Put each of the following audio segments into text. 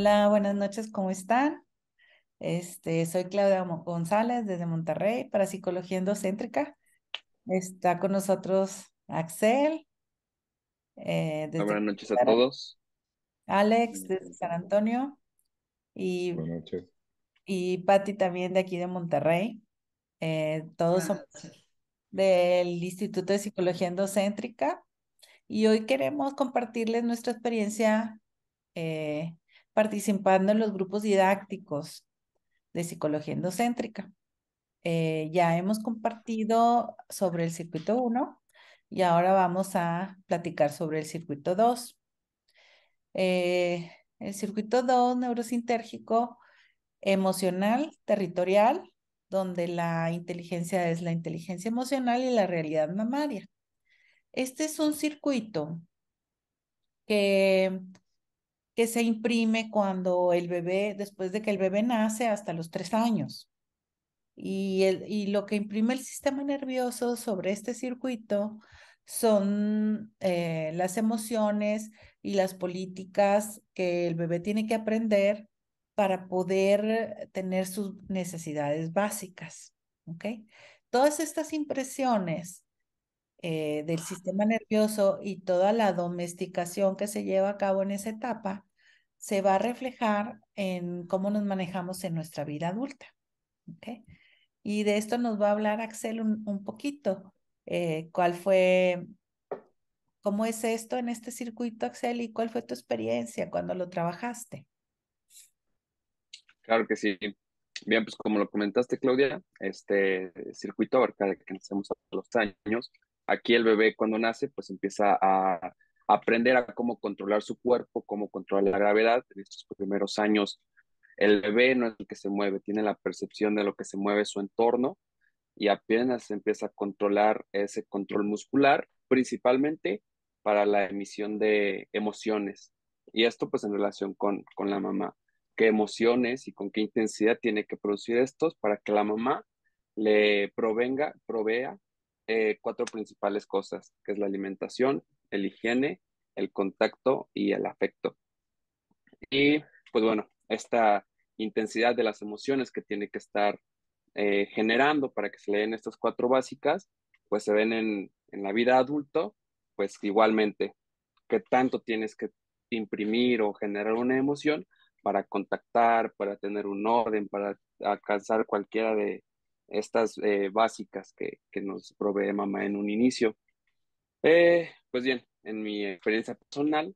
Hola, buenas noches, ¿cómo están? Soy Claudia González desde Monterrey para Psicología Endocéntrica. Está con nosotros Axel desde Buenas noches a Guadalajara, todos. Alex desde San Antonio y, Buenas noches. y Patti también de aquí de Monterrey. Todos somos del Instituto de Psicología Endocéntrica y hoy queremos compartirles nuestra experiencia eh, participando en los grupos didácticos de Psicología Endocéntrica. Ya hemos compartido sobre el circuito uno y ahora vamos a platicar sobre el circuito 2. El circuito 2 neurosintérgico, emocional, territorial, donde la inteligencia es la inteligencia emocional y la realidad mamaria. Este es un circuito que, que se imprime cuando el bebé, después de que el bebé nace hasta los 3 años. Y lo que imprime el sistema nervioso sobre este circuito son las emociones y las políticas que el bebé tiene que aprender para poder tener sus necesidades básicas. ¿Ok? Todas estas impresiones del sistema nervioso y toda la domesticación que se lleva a cabo en esa etapa se va a reflejar en cómo nos manejamos en nuestra vida adulta. ¿Ok? Y de esto nos va a hablar Axel un poquito. ¿Cuál fue, cómo es esto en este circuito, Axel? ¿Y cuál fue tu experiencia cuando lo trabajaste? Claro que sí. Bien, pues como lo comentaste, Claudia, este circuito abarca de que nacemos a los años. Aquí el bebé cuando nace, pues empieza a aprender a cómo controlar su cuerpo, cómo controlar la gravedad. En estos primeros años, el bebé no es el que se mueve, tiene la percepción de lo que se mueve su entorno y apenas empieza a controlar ese control muscular, principalmente para la emisión de emociones. Y esto pues en relación con la mamá. ¿Qué emociones y con qué intensidad tiene que producir estos para que la mamá le provea cuatro principales cosas, que es la alimentación, el higiene, el contacto y el afecto? Y pues bueno, esta intensidad de las emociones que tiene que estar generando para que se le den estas cuatro básicas, pues se ven en la vida adulto, pues igualmente, qué tanto tienes que imprimir o generar una emoción para contactar, para tener un orden, para alcanzar cualquiera de estas básicas que nos provee mamá en un inicio. Pues bien, en mi experiencia personal,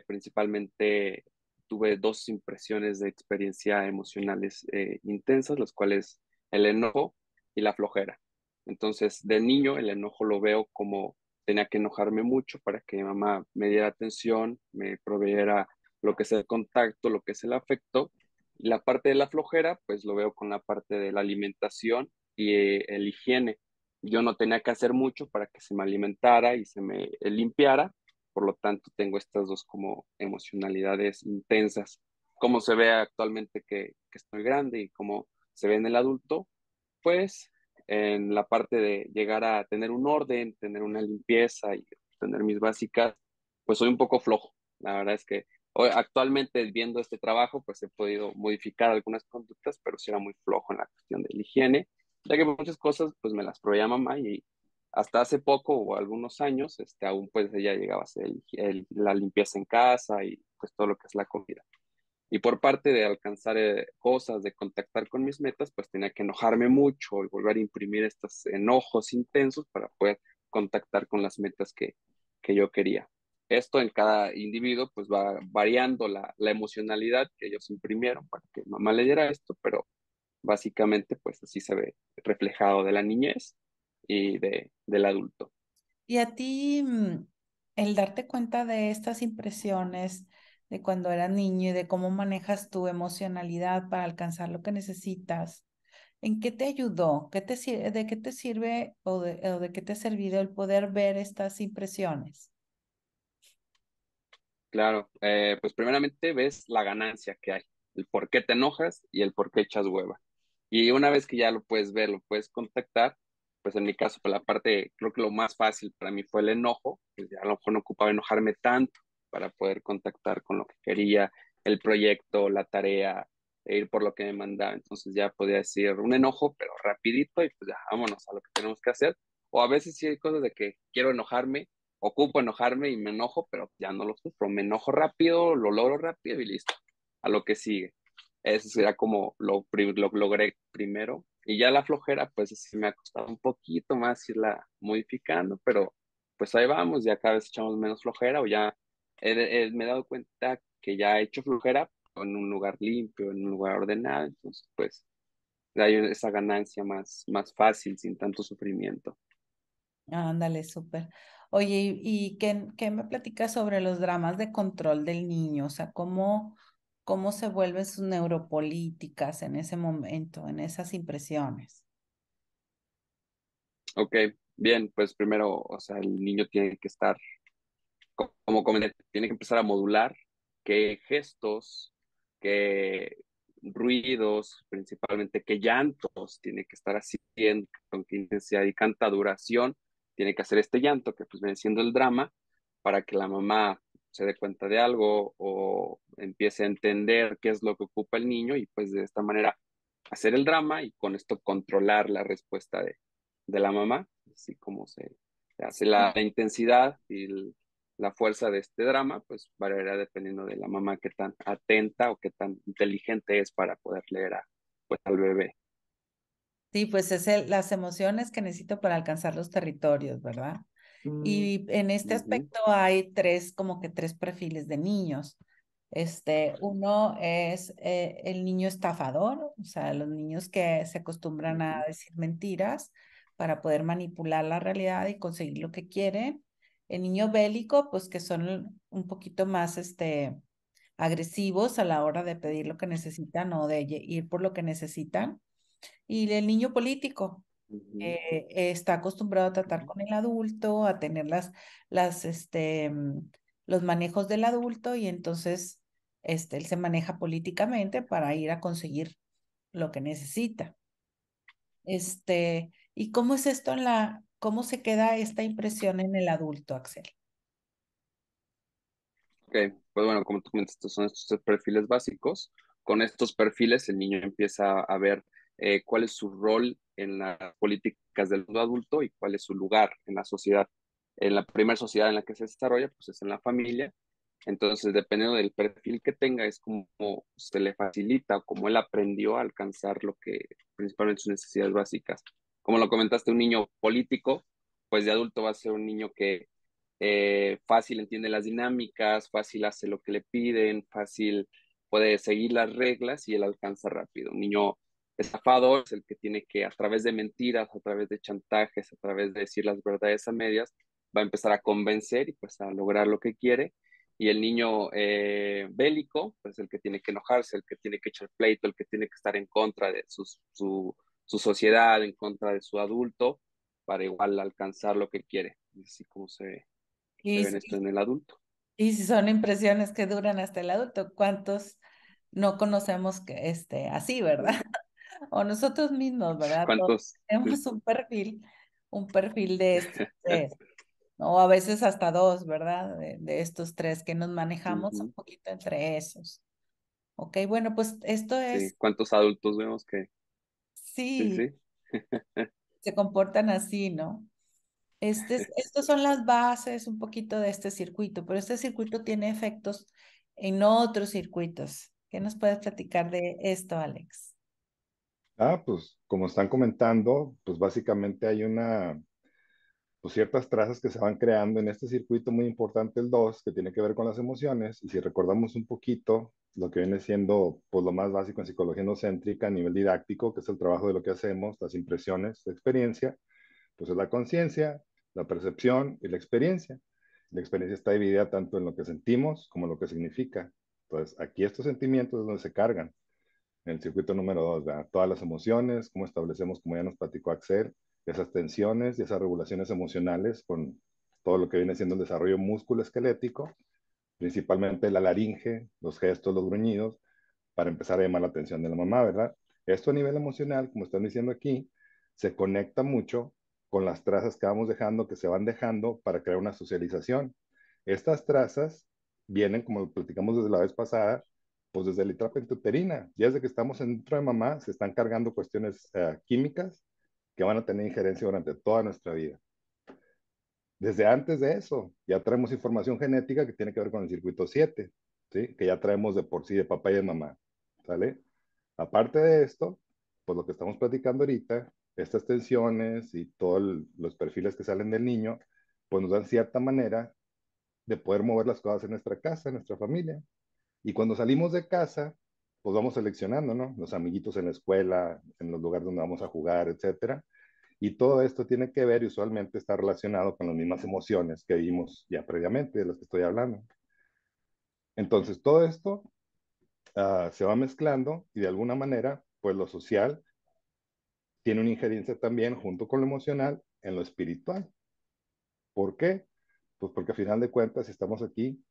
principalmente tuve dos impresiones de experiencia emocionales intensas, las cuales el enojo y la flojera. Entonces, de niño, el enojo lo veo como tenía que enojarme mucho para que mi mamá me diera atención, me proveyera lo que es el contacto, lo que es el afecto. Y la parte de la flojera, pues lo veo con la parte de la alimentación y el higiene. Yo no tenía que hacer mucho para que se me alimentara y se me limpiara, por lo tanto, tengo estas dos como emocionalidades intensas. Cómo se ve actualmente que estoy grande y cómo se ve en el adulto, pues en la parte de llegar a tener un orden, tener una limpieza y tener mis básicas, pues soy un poco flojo. La verdad es que hoy, actualmente viendo este trabajo, pues he podido modificar algunas conductas, pero sí era muy flojo en la cuestión de la higiene, ya que muchas cosas pues me las proveía mamá y hasta hace poco o algunos años, aún pues ella llegaba a hacer la limpieza en casa y pues todo lo que es la comida. Y por parte de alcanzar cosas, de contactar con mis metas, pues tenía que enojarme mucho y volver a imprimir estos enojos intensos para poder contactar con las metas que yo quería. Esto en cada individuo pues va variando la emocionalidad que ellos imprimieron para que mamá le diera esto, pero básicamente pues así se ve reflejado de la niñez y del adulto. Y a ti, el darte cuenta de estas impresiones de cuando eras niño y de cómo manejas tu emocionalidad para alcanzar lo que necesitas, ¿en qué te ayudó? ¿De qué te sirve o de qué te ha servido el poder ver estas impresiones? Claro, pues primeramente ves la ganancia que hay, el por qué te enojas y el por qué echas hueva. Y una vez que ya lo puedes ver, lo puedes contactar, pues en mi caso, pues la parte, creo que lo más fácil para mí fue el enojo, pues ya a lo mejor no ocupaba enojarme tanto para poder contactar con lo que quería el proyecto, la tarea, e ir por lo que me mandaba. Entonces ya podía decir un enojo, pero rapidito y pues ya vámonos a lo que tenemos que hacer. O a veces sí hay cosas de que quiero enojarme, ocupo enojarme y me enojo, pero ya no lo sufro. Me enojo rápido, lo logro rápido y listo. A lo que sigue. Eso sería como lo logré primero. Y ya la flojera, pues sí me ha costado un poquito más irla modificando, pero pues ahí vamos, ya cada vez echamos menos flojera o ya me he dado cuenta que ya he hecho flojera en un lugar limpio, en un lugar ordenado, entonces pues hay esa ganancia más fácil, sin tanto sufrimiento. Ándale, súper. Oye, ¿y qué me platicas sobre los dramas de control del niño? O sea, cómo se vuelven sus neuropolíticas en ese momento, en esas impresiones? Ok, bien, pues primero, o sea, el niño tiene que estar, como comenté, tiene que empezar a modular qué gestos, qué ruidos, principalmente qué llantos tiene que estar haciendo, con qué intensidad y tanta duración tiene que hacer este llanto, que pues viene siendo el drama, para que la mamá se dé cuenta de algo o empiece a entender qué es lo que ocupa el niño y pues de esta manera hacer el drama y con esto controlar la respuesta de la mamá, así como se hace la intensidad y la fuerza de este drama, pues variará dependiendo de la mamá qué tan atenta o qué tan inteligente es para poder leer pues, al bebé. Sí, pues es las emociones que necesito para alcanzar los territorios, ¿verdad? Y en este Ujú, aspecto hay como que tres perfiles de niños. Uno es el niño estafador, o sea, los niños que se acostumbran a ujú, decir mentiras para poder manipular la realidad y conseguir lo que quieren. El niño bélico, pues que son un poquito más, agresivos a la hora de pedir lo que necesitan o de ir por lo que necesitan. Y el niño político ujú, está acostumbrado a tratar ujú. con el adulto, a tener los manejos del adulto y entonces él se maneja políticamente para ir a conseguir lo que necesita. ¿Y cómo es esto cómo se queda esta impresión en el adulto, Axel? Ok, pues bueno, como tú comentas, estos son estos tres perfiles básicos. Con estos perfiles el niño empieza a ver cuál es su rol en las políticas del mundo adulto y cuál es su lugar en la sociedad. En la primera sociedad en la que se desarrolla, pues es en la familia. Entonces, dependiendo del perfil que tenga, es como se le facilita o como él aprendió a alcanzar lo que principalmente sus necesidades básicas. Como lo comentaste, un niño político, pues de adulto va a ser un niño que fácil entiende las dinámicas, fácil hace lo que le piden, fácil puede seguir las reglas y él alcanza rápido. Un niño estafador es el que tiene que, a través de mentiras, a través de chantajes, a través de decir las verdades a medias, va a empezar a convencer y pues a lograr lo que quiere. Y el niño bélico, pues el que tiene que enojarse, el que tiene que echar pleito, el que tiene que estar en contra de su sociedad, en contra de su adulto, para igual alcanzar lo que quiere. Así como se Y, ven esto en el adulto. y si son impresiones que duran hasta el adulto, ¿cuántos no conocemos que así, verdad? O nosotros mismos, ¿verdad? Todos ¿Cuántos? Sí, tenemos un perfil de estos tres, ¿no? O a veces hasta dos, ¿verdad? De estos tres que nos manejamos un ujú, poquito entre esos. Ok, bueno, pues esto sí. es, ¿Cuántos adultos vemos que? Sí, sí, sí. se comportan así, ¿no? Estos son las bases un poquito de este circuito, pero este circuito tiene efectos en otros circuitos. ¿Qué nos puedes platicar de esto, Alex? Pues como están comentando, pues básicamente hay pues ciertas trazas que se van creando en este circuito muy importante, el 2 que tiene que ver con las emociones. Y si recordamos un poquito lo que viene siendo pues lo más básico en psicología endocéntrica a nivel didáctico, que es el trabajo de lo que hacemos, las impresiones, la experiencia, pues es la conciencia, la percepción y la experiencia. La experiencia está dividida tanto en lo que sentimos como en lo que significa. Entonces, aquí estos sentimientos es donde se cargan en el circuito número 2, ¿verdad? Todas las emociones, cómo establecemos, como ya nos platicó Axel, esas tensiones y esas regulaciones emocionales con todo lo que viene siendo el desarrollo músculo-esquelético, principalmente la laringe, los gestos, los gruñidos, para empezar a llamar la atención de la mamá, ¿verdad? Esto a nivel emocional, como están diciendo aquí, se conecta mucho con las trazas que vamos dejando, que se van dejando para crear una socialización. Estas trazas vienen, como platicamos desde la vez pasada, Pues desde la etapa intrauterina, ya desde que estamos dentro de mamá, se están cargando cuestiones químicas que van a tener injerencia durante toda nuestra vida. Desde antes de eso, ya traemos información genética que tiene que ver con el circuito 7, ¿sí? Que ya traemos de por sí de papá y de mamá, ¿sale? Aparte de esto, pues lo que estamos platicando ahorita, estas tensiones y todos los perfiles que salen del niño, pues nos dan cierta manera de poder mover las cosas en nuestra casa, en nuestra familia. Y cuando salimos de casa, pues vamos seleccionando, ¿no? Los amiguitos en la escuela, en los lugares donde vamos a jugar, etcétera. Y todo esto tiene que ver y usualmente está relacionado con las mismas emociones que vimos ya previamente, de las que estoy hablando. Entonces, todo esto se va mezclando y de alguna manera, pues lo social tiene una injerencia también junto con lo emocional en lo espiritual. ¿Por qué? Pues porque a final de cuentas, si estamos aquí,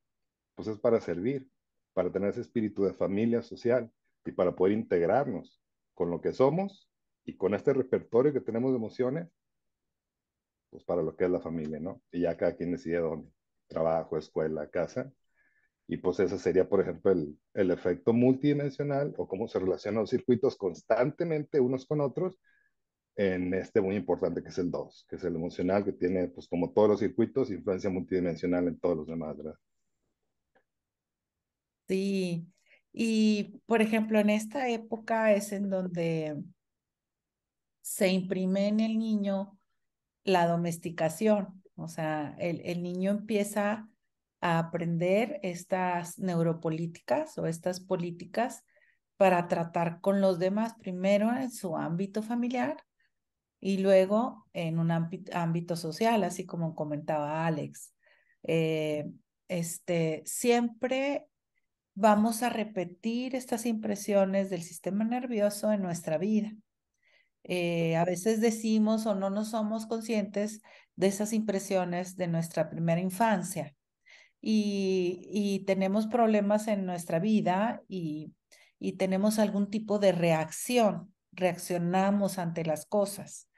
pues es para servir, para tener ese espíritu de familia social y para poder integrarnos con lo que somos y con este repertorio que tenemos de emociones, pues para lo que es la familia, ¿no? Y ya cada quien decide dónde, trabajo, escuela, casa. Y pues ese sería, por ejemplo, el efecto multidimensional o cómo se relacionan los circuitos constantemente unos con otros en este muy importante que es el 2, que es el emocional, que tiene, pues como todos los circuitos, influencia multidimensional en todos los demás, ¿verdad? Sí, y por ejemplo, en esta época es en donde se imprime en el niño la domesticación, o sea, el niño empieza a aprender estas neuropolíticas o estas políticas para tratar con los demás, primero en su ámbito familiar y luego en un ámbito social, así como comentaba Alex. Eh, siempre vamos a repetir estas impresiones del sistema nervioso en nuestra vida. A veces decimos o no nos somos conscientes de esas impresiones de nuestra primera infancia y tenemos problemas en nuestra vida y tenemos algún tipo de reacción, reaccionamos ante las cosas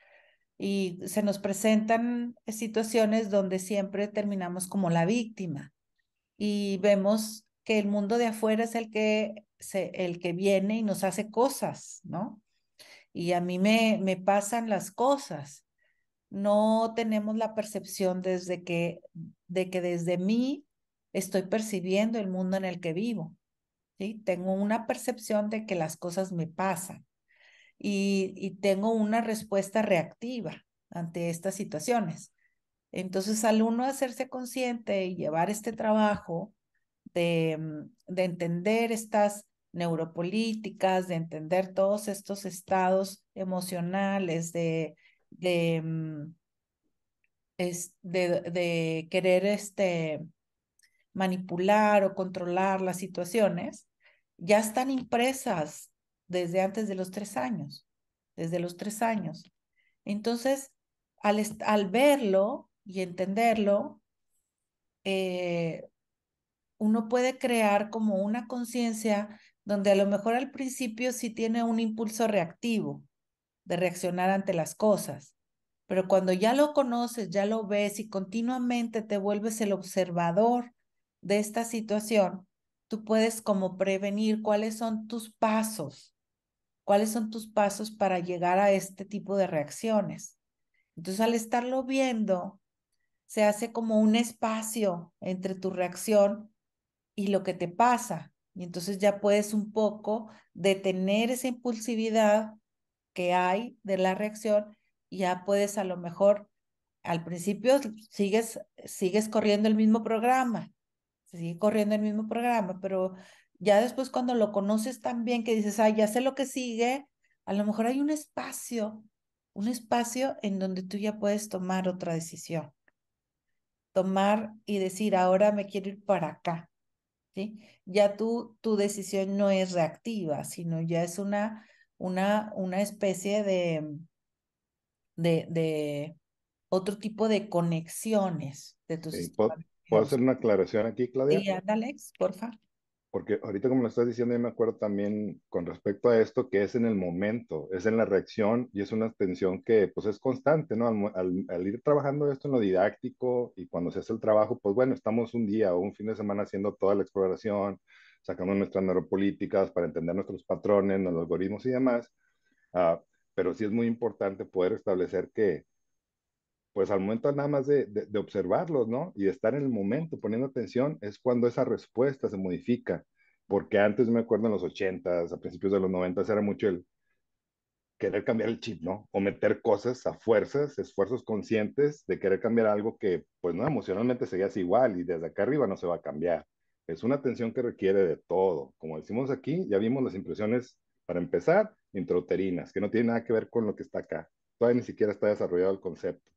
y se nos presentan situaciones donde siempre terminamos como la víctima y vemos que el mundo de afuera es el que viene y nos hace cosas, ¿no? Y a mí me pasan las cosas. No tenemos la percepción de que desde mí estoy percibiendo el mundo en el que vivo, ¿sí? Tengo una percepción de que las cosas me pasan y tengo una respuesta reactiva ante estas situaciones. Entonces, al uno hacerse consciente y llevar este trabajo, de entender estas neuropolíticas, de entender todos estos estados emocionales, de, mm, de querer manipular o controlar las situaciones, ya están impresas desde antes de los 3 años, desde los 3 años. Entonces, al verlo y entenderlo, eh, uno puede crear como una conciencia donde a lo mejor al principio sí tiene un impulso reactivo de reaccionar ante las cosas, pero cuando ya lo conoces, ya lo ves y continuamente te vuelves el observador de esta situación, tú puedes como prevenir cuáles son tus pasos para llegar a este tipo de reacciones. Entonces, al estarlo viendo, se hace como un espacio entre tu reacción y lo que te pasa. Y entonces ya puedes un poco detener esa impulsividad que hay de la reacción y ya puedes a lo mejor al principio sigues corriendo el mismo programa, sigue corriendo el mismo programa, pero ya después cuando lo conoces tan bien que dices, ya sé lo que sigue, a lo mejor hay un espacio en donde tú ya puedes tomar otra decisión, tomar y decir, ahora me quiero ir para acá. ¿Sí? Ya tu decisión no es reactiva, sino ya es una especie de otro tipo de conexiones de tu sistema ¿Puedo hacer nervioso. una aclaración aquí, Claudia? Sí, anda, Alex, porfa. Porque ahorita como lo estás diciendo, yo me acuerdo también con respecto a esto que es en el momento, es en la reacción y es una tensión que pues es constante, ¿no? Al ir trabajando esto en lo didáctico y cuando se hace el trabajo, pues bueno, estamos un día o un fin de semana haciendo toda la exploración, sacamos nuestras neuropolíticas para entender nuestros patrones, los algoritmos y demás. Ah, pero sí es muy importante poder establecer que, pues al momento nada más de observarlos, ¿no? Y de estar en el momento poniendo atención, es cuando esa respuesta se modifica. Porque antes me acuerdo en los 80s, a principios de los 90s, era mucho el querer cambiar el chip, ¿no? O meter cosas a fuerzas, esfuerzos conscientes de querer cambiar algo que, pues no, emocionalmente seguías igual y desde acá arriba no se va a cambiar. Es una atención que requiere de todo. Como decimos aquí, ya vimos las impresiones, para empezar, intrauterinas, que no tienen nada que ver con lo que está acá. Todavía ni siquiera está desarrollado el concepto.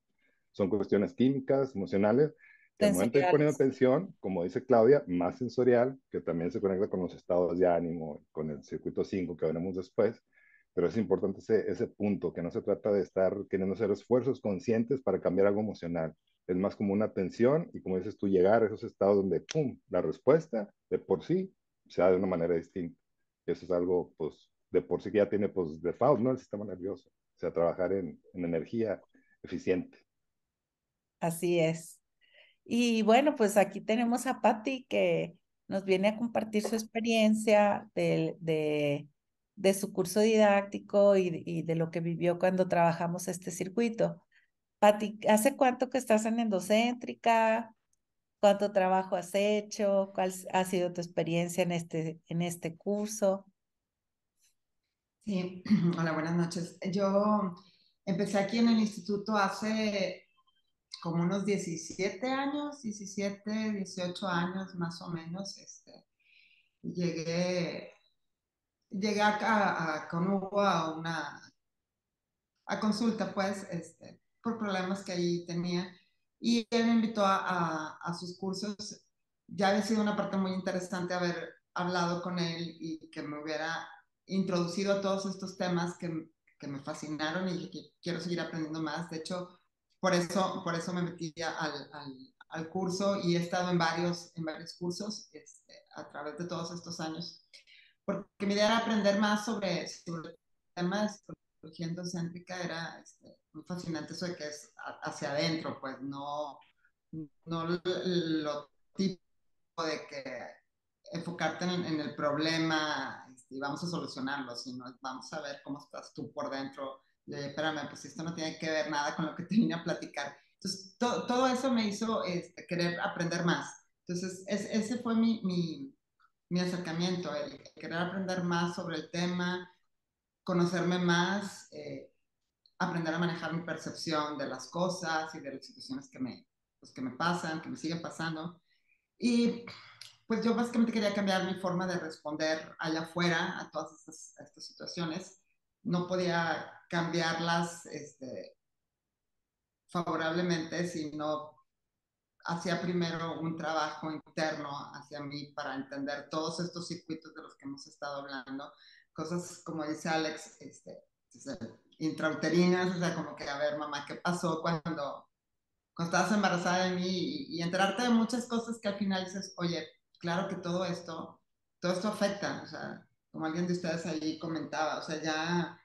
Son cuestiones químicas, emocionales, que al momento de ir poniendo Sensoriales. atención, como dice Claudia, más sensorial, que también se conecta con los estados de ánimo, con el circuito 5 que veremos después, pero es importante ese punto, que no se trata de estar queriendo hacer esfuerzos conscientes para cambiar algo emocional. Es más como una atención y, como dices tú, llegar a esos estados donde, ¡pum!, la respuesta de por sí se da de una manera distinta. Eso es algo, pues, de por sí que ya tiene, pues, default, ¿no? El sistema nervioso. O sea, trabajar en energía eficiente. Así es. Y bueno, pues aquí tenemos a Patti que nos viene a compartir su experiencia de su curso didáctico y de lo que vivió cuando trabajamos este circuito. Patti, ¿hace cuánto que estás en Endocéntrica? ¿Cuánto trabajo has hecho? ¿Cuál ha sido tu experiencia en este curso? Sí, hola, buenas noches. Yo empecé aquí en el instituto hace como unos 17 años, 17, 18 años más o menos. Llegué, llegué acá con Hugo a consulta, pues, por problemas que ahí tenía. Y él me invitó a sus cursos. Ya había sido una parte muy interesante haber hablado con él y que me hubiera introducido a todos estos temas que me fascinaron y que quiero seguir aprendiendo más. De hecho, por eso me metí al curso y he estado en varios cursos a través de todos estos años, porque mi idea era aprender más sobre temas de psicología endocéntrica. Era muy fascinante eso de que es hacia adentro, pues no lo típico de que enfocarte en el problema y vamos a solucionarlo, sino vamos a ver cómo estás tú por dentro. Espérame, pues esto no tiene que ver nada con lo que te vine a platicar. Entonces, todo eso me hizo querer aprender más. Entonces, ese fue mi acercamiento, el querer aprender más sobre el tema, conocerme más, aprender a manejar mi percepción de las cosas y de las situaciones pues, que me pasan, que me siguen pasando. Y pues yo básicamente quería cambiar mi forma de responder allá afuera a todas estas situaciones. No podía cambiarlas favorablemente si no hacía primero un trabajo interno hacia mí para entender todos estos circuitos de los que hemos estado hablando, cosas como dice Alex, intrauterinas, o sea, como que, a ver, mamá, ¿qué pasó cuando estabas embarazada de mí? Y enterarte de muchas cosas que al final dices, oye, claro que todo esto afecta, o sea, como alguien de ustedes ahí comentaba, o sea, ya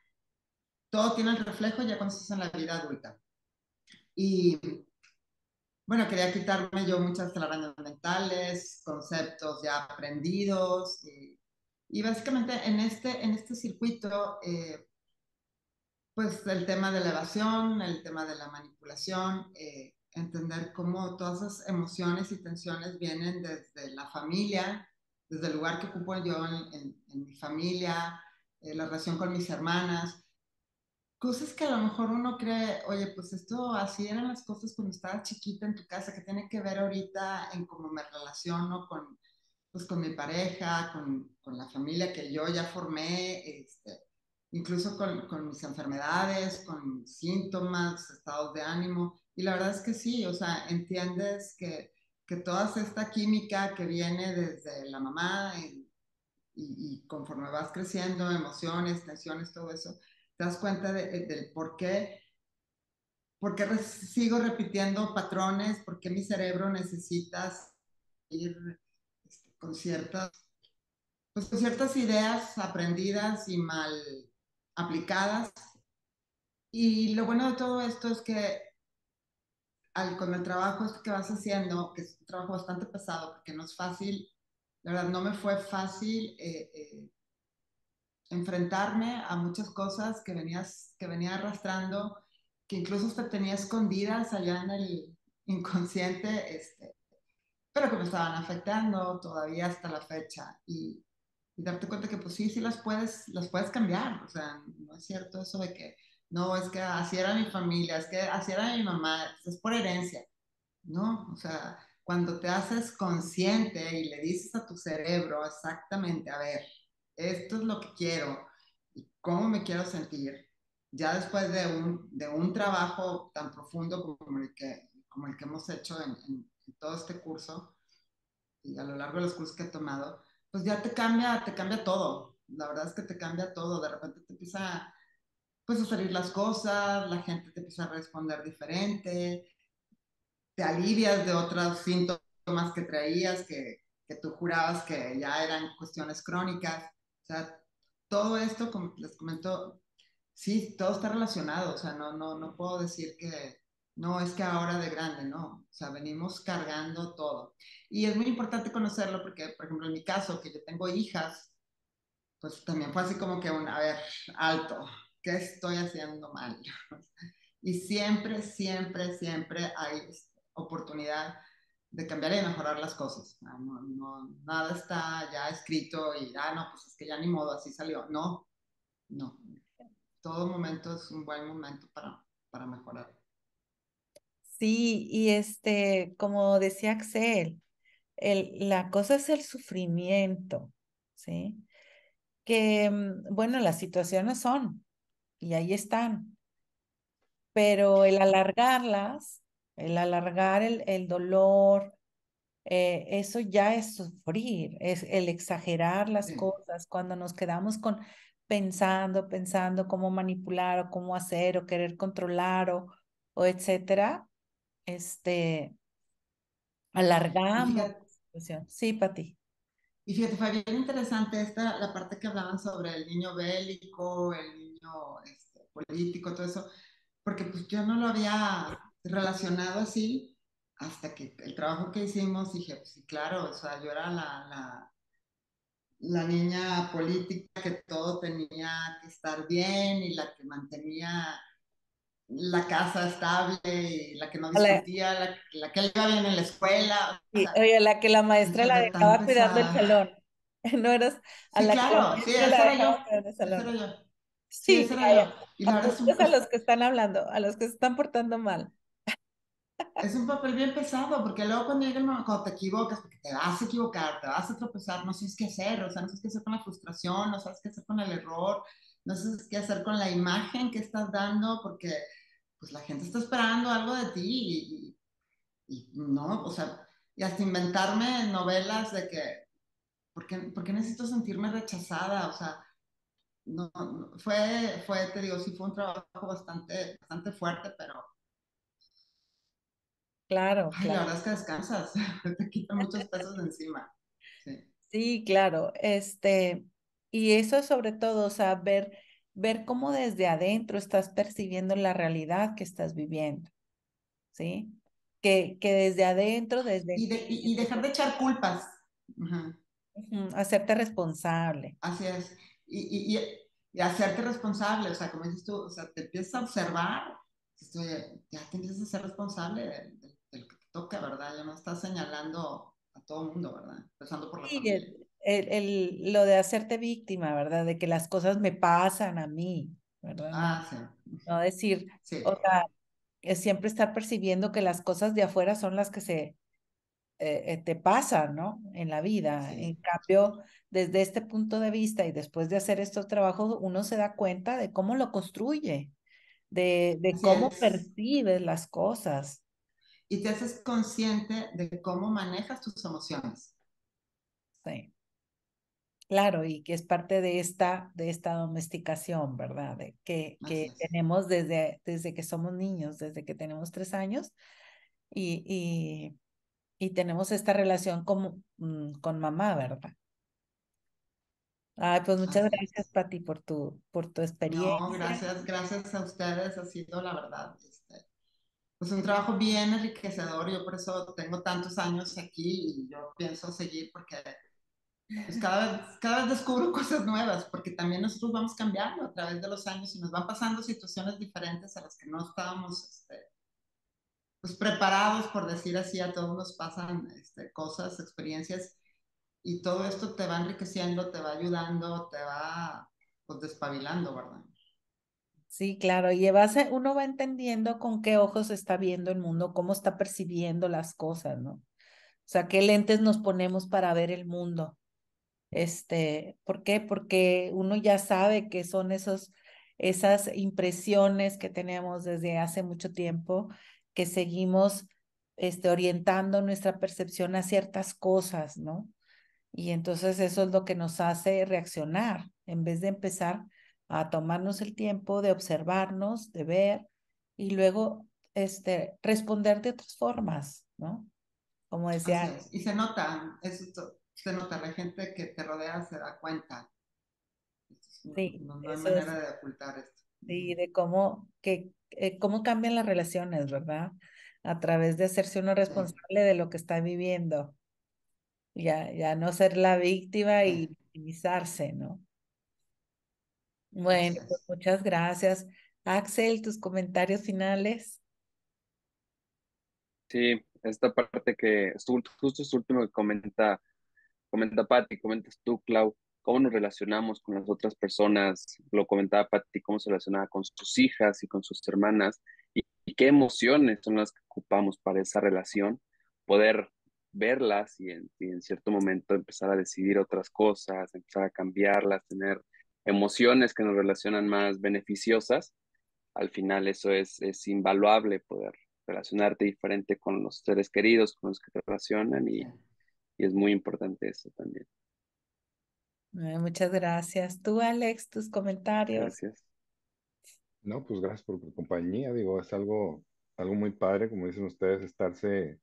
todo tiene el reflejo ya cuando estás en la vida adulta. Y bueno, quería quitarme yo muchas telarañas mentales, conceptos ya aprendidos y básicamente en este circuito, pues el tema de la evasión, el tema de la manipulación, entender cómo todas esas emociones y tensiones vienen desde la familia, desde el lugar que ocupo yo en mi familia, la relación con mis hermanas, cosas que a lo mejor uno cree, oye, pues esto así eran las cosas cuando estaba chiquita en tu casa, que tiene que ver ahorita en cómo me relaciono pues, con mi pareja, con la familia que yo ya formé, incluso con mis enfermedades, con síntomas, estados de ánimo. Y la verdad es que sí, o sea, entiendes que toda esta química que viene desde la mamá y conforme vas creciendo, emociones, tensiones, todo eso, te das cuenta del por qué sigo repitiendo patrones, por qué mi cerebro necesita ir con pues, con ciertas ideas aprendidas y mal aplicadas. Y lo bueno de todo esto es que con el trabajo que vas haciendo, que es un trabajo bastante pesado, porque no es fácil La verdad, no me fue fácil enfrentarme a muchas cosas que venía arrastrando, que incluso hasta tenía escondidas allá en el inconsciente, pero que me estaban afectando todavía hasta la fecha. Y darte cuenta que pues sí, sí las puedes cambiar. O sea, no es cierto eso de que no, es que así era mi familia, es que así era mi mamá, es por herencia. No, o sea, cuando te haces consciente y le dices a tu cerebro exactamente, a ver, esto es lo que quiero y cómo me quiero sentir, ya después de un trabajo tan profundo como el que hemos hecho en todo este curso y a lo largo de los cursos que he tomado, pues ya te cambia todo. La verdad es que te cambia todo. De repente te empieza pues, a salir las cosas, la gente te empieza a responder diferente, te alivias de otros síntomas que traías que tú jurabas que ya eran cuestiones crónicas. O sea, todo esto, como les comento, sí, todo está relacionado. O sea, no puedo decir que no es que ahora de grande, no. O sea, venimos cargando todo. Y es muy importante conocerlo porque, por ejemplo, en mi caso, que yo tengo hijas, pues también fue así como que a ver, alto, ¿qué estoy haciendo mal? Y siempre, siempre, siempre hay oportunidad de cambiar y de mejorar las cosas. Nada está ya escrito y, no, pues es que ya ni modo, así salió. No, no. Todo momento es un buen momento para mejorar. Sí, y como decía Axel, la cosa es el sufrimiento, ¿sí? Que, bueno, las situaciones son, y ahí están, pero el alargar el dolor, eso ya es sufrir, es el exagerar las Sí. cosas, cuando nos quedamos pensando cómo manipular o cómo hacer o querer controlar o etcétera, este, Y alargamos fíjate, la situación. Sí, Pati. y fíjate, fue bien interesante la parte que hablaban sobre el niño bélico, el niño político, todo eso, porque pues yo no lo había relacionado así hasta que el trabajo que hicimos dije, pues sí, claro, o sea, yo era la niña política que todo tenía que estar bien y la que mantenía la casa estable y la que no A la, discutía, la que iba bien en la escuela, o y, sea, oye, a la que la maestra dije, la de tan dejaba cuidando el pesada. salón. No eras a Sí, la que la claro, sí, maestra la ese era dejaba yo, cuidando el ese era salón. yo. Sí, Sí, ese era vaya, yo. Y la verdad apuntes a los que están hablando, a los que se están portando mal. es un papel bien pesado, porque luego cuando llega el momento, cuando te equivocas, porque te vas a equivocar, te vas a tropezar, no sabes qué hacer, o sea, no sabes qué hacer con la frustración, no sabes qué hacer con el error, no sabes qué hacer con la imagen que estás dando, porque pues la gente está esperando algo de ti y no, o sea, y hasta inventarme novelas de que, por qué necesito sentirme rechazada? O sea, no, te digo, sí fue un trabajo bastante fuerte, pero Claro, ay, la claro. verdad es que descansas, te quitan muchos pesos de encima. Sí, Sí, claro. Y eso sobre todo, o sea, ver cómo desde adentro estás percibiendo la realidad que estás viviendo, ¿sí? Que desde adentro, desde ti, y dejar de echar culpas. Ajá, hacerte responsable. así es. Y, y, y hacerte responsable, o sea, como dices tú, o sea, te empiezas a observar, ya te empiezas a ser responsable de lo que te toca, ¿verdad? Ya no estás señalando a todo el mundo, ¿verdad? Empezando por la Sí, familia. lo de hacerte víctima, ¿verdad? De que las cosas me pasan a mí, ¿verdad? No, Sí, no decir, sí, o sea, es siempre estar percibiendo que las cosas de afuera son las que te pasan, ¿no? En la vida. En sí, cambio, desde este punto de vista y después de hacer estos trabajos, uno se da cuenta de cómo lo construye, de así cómo es. percibes las cosas. Y te haces consciente de cómo manejas tus emociones. Sí. Claro, y que es parte de esta domesticación, ¿verdad? Así Que es. tenemos desde que somos niños, desde que tenemos 3 años y, y tenemos esta relación con mamá, ¿verdad? Ay, pues muchas Así gracias, es. Pati, por tu No, experiencia. gracias a ustedes. Ha sido, la verdad, pues un trabajo bien enriquecedor. Yo por eso tengo tantos años aquí y yo pienso seguir porque Pues cada vez descubro cosas nuevas, porque también nosotros vamos cambiando a través de los años y nos van pasando situaciones diferentes a las que no estábamos pues, preparados, por decir así. A todos nos pasan cosas, experiencias, y todo esto te va enriqueciendo, te va ayudando, te va pues, despabilando, ¿verdad? Sí, claro, uno va entendiendo con qué ojos está viendo el mundo, cómo está percibiendo las cosas, ¿no? O sea, qué lentes nos ponemos para ver el mundo. ¿Por qué? Porque uno ya sabe que son esas impresiones que tenemos desde hace mucho tiempo, que seguimos, orientando nuestra percepción a ciertas cosas, ¿no? Y entonces eso es lo que nos hace reaccionar, en vez de empezar a tomarnos el tiempo de observarnos, de ver y luego, responder de otras formas, ¿no? Como Así decía, es. Y se nota, se nota, la gente que te rodea se da cuenta. No, sí, no hay eso es. manera de ocultar esto. Sí, de cómo cambian las relaciones, ¿verdad? A través de hacerse uno Sí, responsable de lo que está viviendo. Ya no ser la víctima sí, y victimizarse, ¿no? así Bueno, pues es. muchas gracias. Axel, tus comentarios finales. Sí, esta parte justo es último que comenta Patti, comentas tú, Clau, cómo nos relacionamos con las otras personas, lo comentaba Patti, cómo se relacionaba con sus hijas y con sus hermanas, y qué emociones son las que ocupamos para esa relación, poder verlas y en cierto momento empezar a decidir otras cosas, empezar a cambiarlas, tener emociones que nos relacionan más beneficiosas. Al final eso es invaluable, poder relacionarte diferente con los seres queridos, con los que te relacionan, Sí. y es muy importante eso también. Muchas gracias. Tú, Alex, tus comentarios. Gracias. No, pues gracias por tu compañía, digo, es algo muy padre, como dicen ustedes, estarse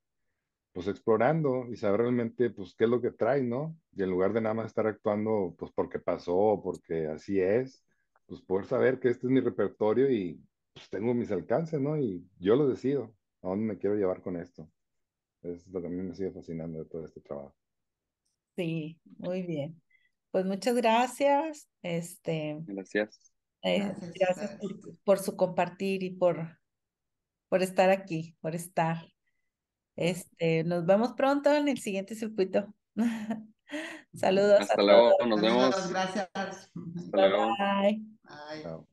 pues explorando y saber realmente pues qué es lo que trae, ¿no? Y en lugar de nada más estar actuando pues porque pasó, porque así es, pues poder saber que este es mi repertorio y pues tengo mis alcances, ¿no? Y yo lo decido, a dónde me quiero llevar con esto. Es lo que a mí me sigue fascinando de todo este trabajo. Sí, muy bien. Pues muchas gracias. Gracias. Gracias a Gracias ustedes. por su compartir y por estar aquí, por estar. Nos vemos pronto en el siguiente circuito. Saludos a Hasta todos. luego, nos Saludos, vemos. gracias. Hasta Bye luego. bye. Bye. Chao.